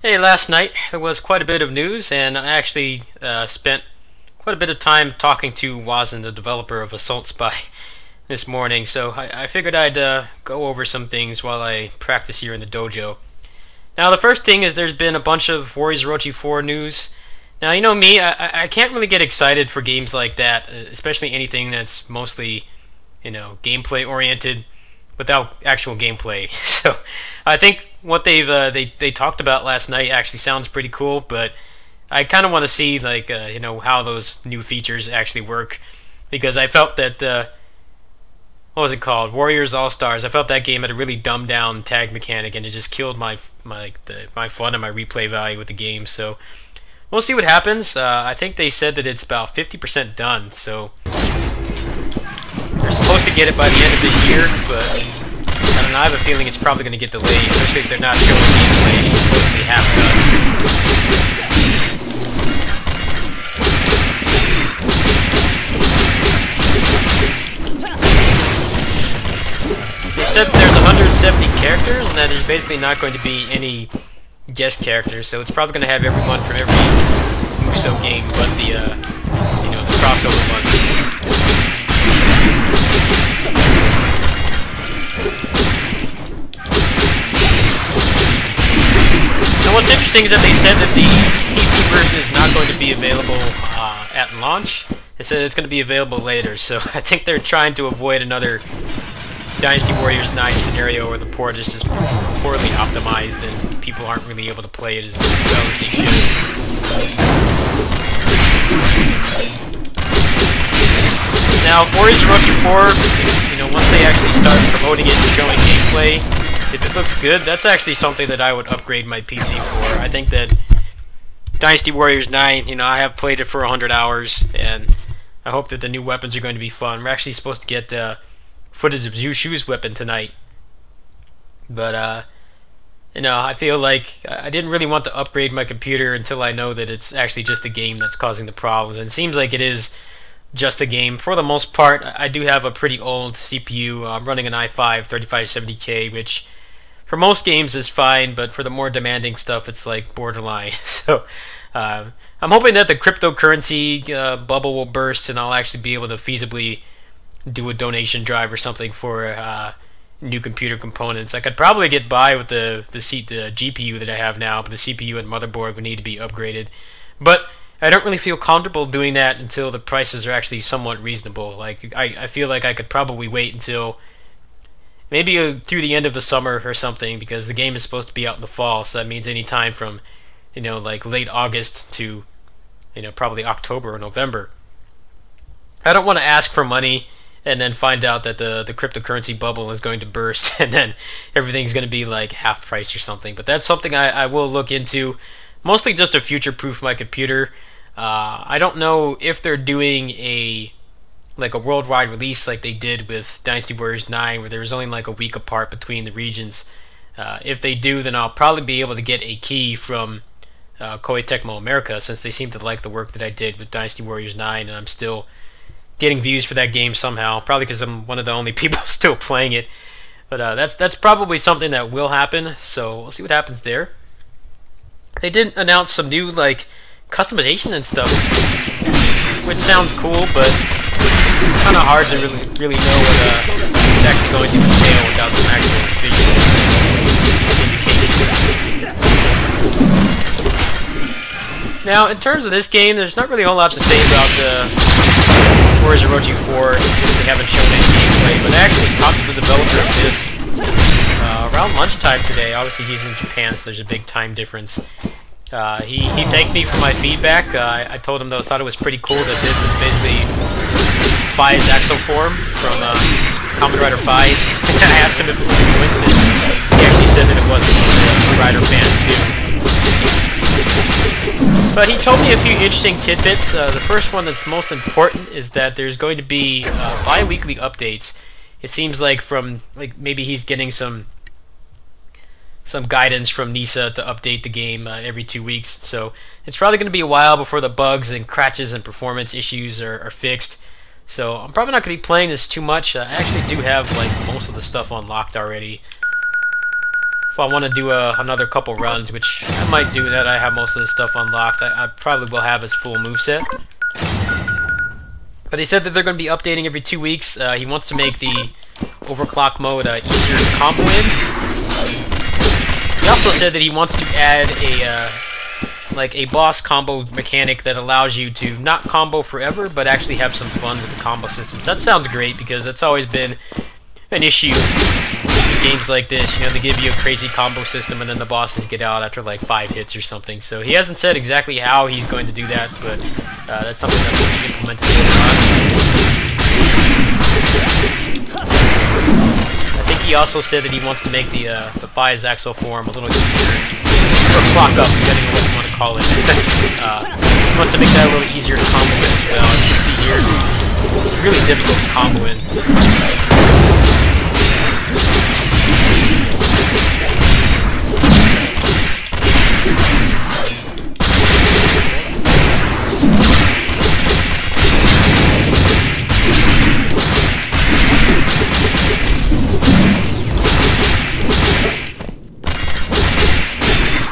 Hey, last night there was quite a bit of news, and I actually spent quite a bit of time talking to Wazen, the developer of Assault Spy, this morning. So I figured I'd go over some things while I practice here in the dojo. Now, the first thing is there's been a bunch of Warriors Orochi 4 news. Now, you know me, I can't really get excited for games like that, especially anything that's mostly, gameplay oriented without actual gameplay. So I think what they talked about last night actually sounds pretty cool, but I kind of want to see how those new features actually work, because I felt that what was it called, Warriors All Stars. I felt that game had a really dumbed down tag mechanic, and it just killed my fun and my replay value with the game. So we'll see what happens. I think they said that it's about 50% done, so they're supposed to get it by the end of this year, but I don't know, I have a feeling it's probably going to get delayed, especially if they're not showing gameplay. It's supposed to be half done. They said there's 170 characters, and that there's basically not going to be any guest characters, so it's probably going to have everyone from every Muso game, but the crossover ones. Now, what's interesting is that they said that the PC version is not going to be available at launch. They said it's going to be available later, so I think they're trying to avoid another Dynasty Warriors 9 scenario where the port is just poorly optimized and people aren't really able to play it as well as they should. Now, Warriors Orochi 4, once they actually start promoting it and showing gameplay, if it looks good, that's actually something that I would upgrade my PC for. I think that Dynasty Warriors 9, I have played it for 100 hours, and I hope that the new weapons are going to be fun. We're actually supposed to get footage of Zhu Shu's weapon tonight, but I feel like I didn't really want to upgrade my computer until I know that it's actually just the game that's causing the problems, and it seems like it is just a game. For the most part, I do have a pretty old CPU. I'm running an i5 3570K, which for most games is fine, but for the more demanding stuff, it's like borderline. So I'm hoping that the cryptocurrency bubble will burst, and I'll actually be able to feasibly do a donation drive or something for new computer components. I could probably get by with the GPU that I have now, but the CPU and motherboard would need to be upgraded. But I don't really feel comfortable doing that until the prices are actually somewhat reasonable. Like, I feel like I could probably wait until maybe through the end of the summer or something, because the game is supposed to be out in the fall, so that means any time from, like late August to, probably October or November. I don't want to ask for money and then find out that the cryptocurrency bubble is going to burst, and then everything's going to be like half price or something. But that's something I will look into, mostly just to future-proof my computer. I don't know if they're doing a worldwide release like they did with Dynasty Warriors 9, where there was only like a week apart between the regions. If they do, then I'll probably be able to get a key from Koei Tecmo America, since they seem to like the work that I did with Dynasty Warriors 9, and I'm still getting views for that game somehow, probably because I'm one of the only people still playing it. But that's probably something that will happen, so we'll see what happens there. They did announce some new customization and stuff, which sounds cool, but it's kind of hard to really know what it's actually going to entail without some actual visual indication. Now, in terms of this game, there's not really a whole lot to say about Warriors Orochi 4, since they haven't shown any gameplay, but I actually talked to the developer of this around lunchtime today. Obviously, he's in Japan, so there's a big time difference. He thanked me for my feedback. I told him that I thought it was pretty cool that this is basically Fi's Exoform from Kamen Rider Fi's. I asked him if it was a coincidence. He actually said that it wasn't. He's a Rider fan too. But he told me a few interesting tidbits. The first one that's most important is that there's going to be bi-weekly updates. It seems like maybe he's getting some guidance from NISA to update the game every 2 weeks. So it's probably going to be a while before the bugs and crashes and performance issues are fixed. So I'm probably not going to be playing this too much. I actually do have most of the stuff unlocked already if I want to do another couple runs, which I might do that. I have most of this stuff unlocked. I probably will have his full moveset. But he said that they're going to be updating every 2 weeks. He wants to make the overclock mode easier to combo in. He also said that he wants to add a boss combo mechanic that allows you to not combo forever, but actually have some fun with the combo systems. That sounds great, because that's always been an issue in games like this. You know, they give you a crazy combo system and then the bosses get out after like 5 hits or something. So he hasn't said exactly how he's going to do that, but that's something that will be implemented later on. I think he also said that he wants to make the Fi's Axel form a little easier, or clock up, depending on what you want to call it. He wants to make that a little easier to combo in as well. As you can see here, it's really difficult to combo in.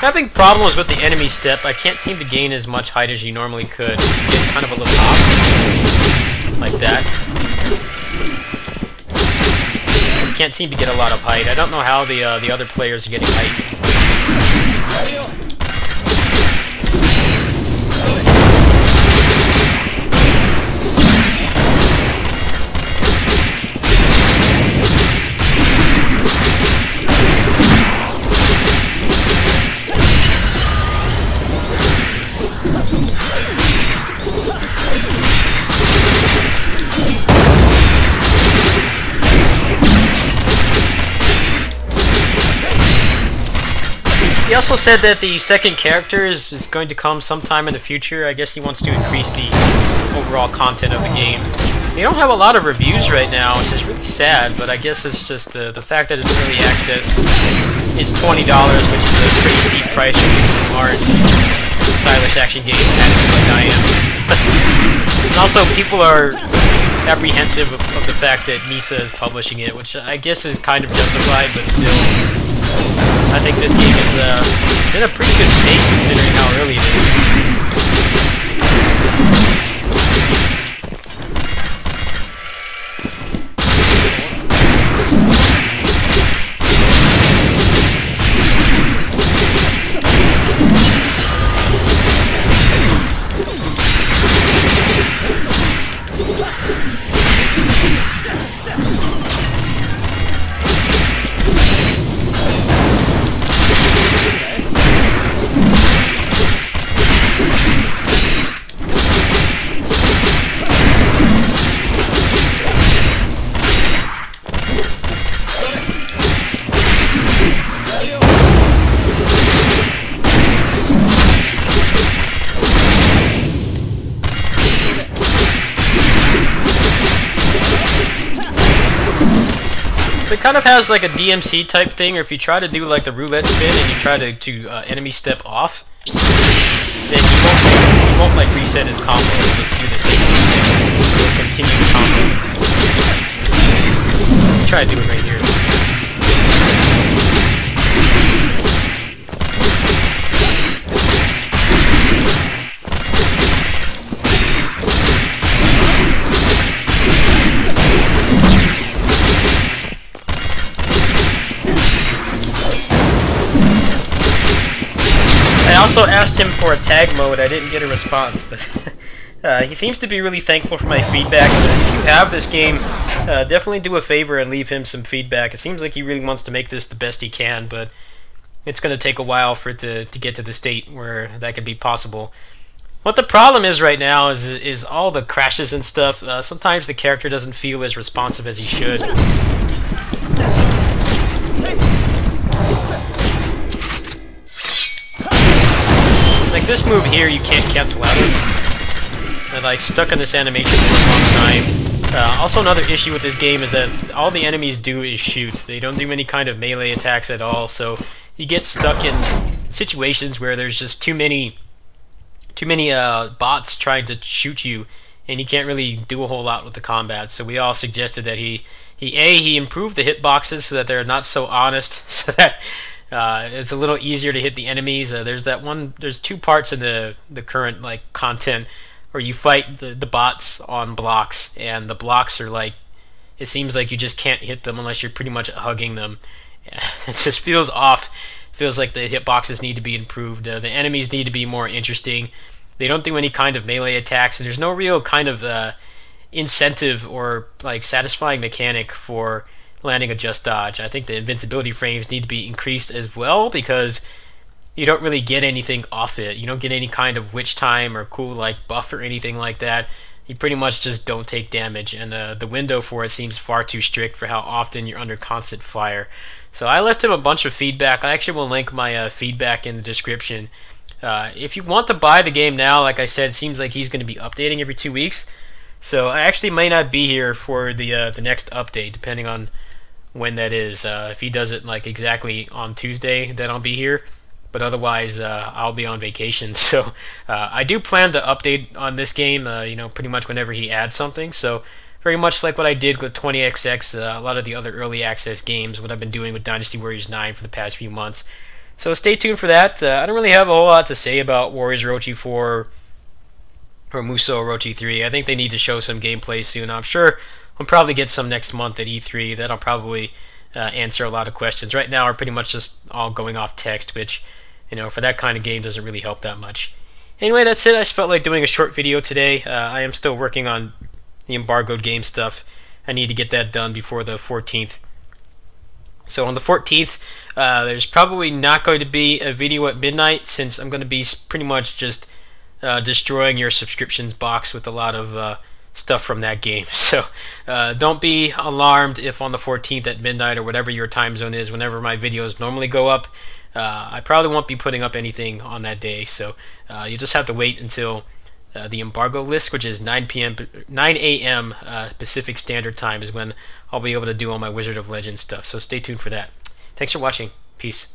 Having problems with the enemy step. I can't seem to gain as much height as you normally could. You get kind of a little hop, like that. You can't seem to get a lot of height. I don't know how the other players are getting height. He also said that the second character is going to come sometime in the future. I guess he wants to increase the overall content of the game. They don't have a lot of reviews right now, which is really sad, but I guess it's just the fact that it's early access. It's $20, which is a pretty steep price for art, stylish action game addicts like I am. And also, people are apprehensive of the fact that Misa is publishing it, which I guess is kind of justified, but still, I think this game is in a pretty good state considering how early it is. It kind of has like a DMC type thing, or if you try to do like the roulette spin and you try to enemy step off, then he won't like reset his combo. He'll just do the same thing. He'll continue the combo. Try to do it right here. I also asked him for a tag mode. I didn't get a response, but he seems to be really thankful for my feedback. If you have this game, definitely do a favor and leave him some feedback. It seems like he really wants to make this the best he can, but it's going to take a while for it to get to the state where that could be possible. What the problem is right now is all the crashes and stuff. Sometimes the character doesn't feel as responsive as he should. Like this move here, you can't cancel out of. I'm like stuck in this animation for a long time. Also, another issue with this game is that all the enemies do is shoot. They don't do any kind of melee attacks at all, so you get stuck in situations where there's just too many bots trying to shoot you, and you can't really do a whole lot with the combat. So we all suggested that he improve the hitboxes so that they're not so honest, so that It's a little easier to hit the enemies. There's two parts in the current like content where you fight the bots on blocks, and the blocks are like, it seems like you just can't hit them unless you're pretty much hugging them. It just feels off. It feels like the hitboxes need to be improved. The enemies need to be more interesting. They don't do any kind of melee attacks, and there's no real kind of incentive or like satisfying mechanic for landing a just dodge. I think the invincibility frames need to be increased as well, because you don't really get anything off it. You don't get any kind of witch time or cool like buff or anything like that. You pretty much just don't take damage, and the window for it seems far too strict for how often you're under constant fire. So I left him a bunch of feedback. I actually will link my feedback in the description. If you want to buy the game now, like I said, it seems like he's going to be updating every 2 weeks. So I actually may not be here for the next update, depending on when that is. If he does it like exactly on Tuesday, then I'll be here. But otherwise, I'll be on vacation. So I do plan to update on this game, you know, pretty much whenever he adds something. So very much like what I did with 20XX, a lot of the other early access games, what I've been doing with Dynasty Warriors 9 for the past few months. So stay tuned for that. I don't really have a whole lot to say about Warriors Orochi 4 or Musou Orochi 3. I think they need to show some gameplay soon. I'm sure we'll probably get some next month at E3. That'll probably answer a lot of questions. Right now, are pretty much just all going off text, which, you know, for that kind of game doesn't really help that much. Anyway, that's it. I just felt like doing a short video today. I am still working on the embargoed game stuff. I need to get that done before the 14th. So on the 14th, there's probably not going to be a video at midnight, since I'm going to be pretty much just destroying your subscriptions box with a lot of stuff from that game. So don't be alarmed if on the 14th at midnight, or whatever your time zone is, whenever my videos normally go up, I probably won't be putting up anything on that day. So you just have to wait until the embargo list, which is 9 a.m. Pacific Standard Time, is when I'll be able to do all my Wizard of Legends stuff. So stay tuned for that. Thanks for watching. Peace.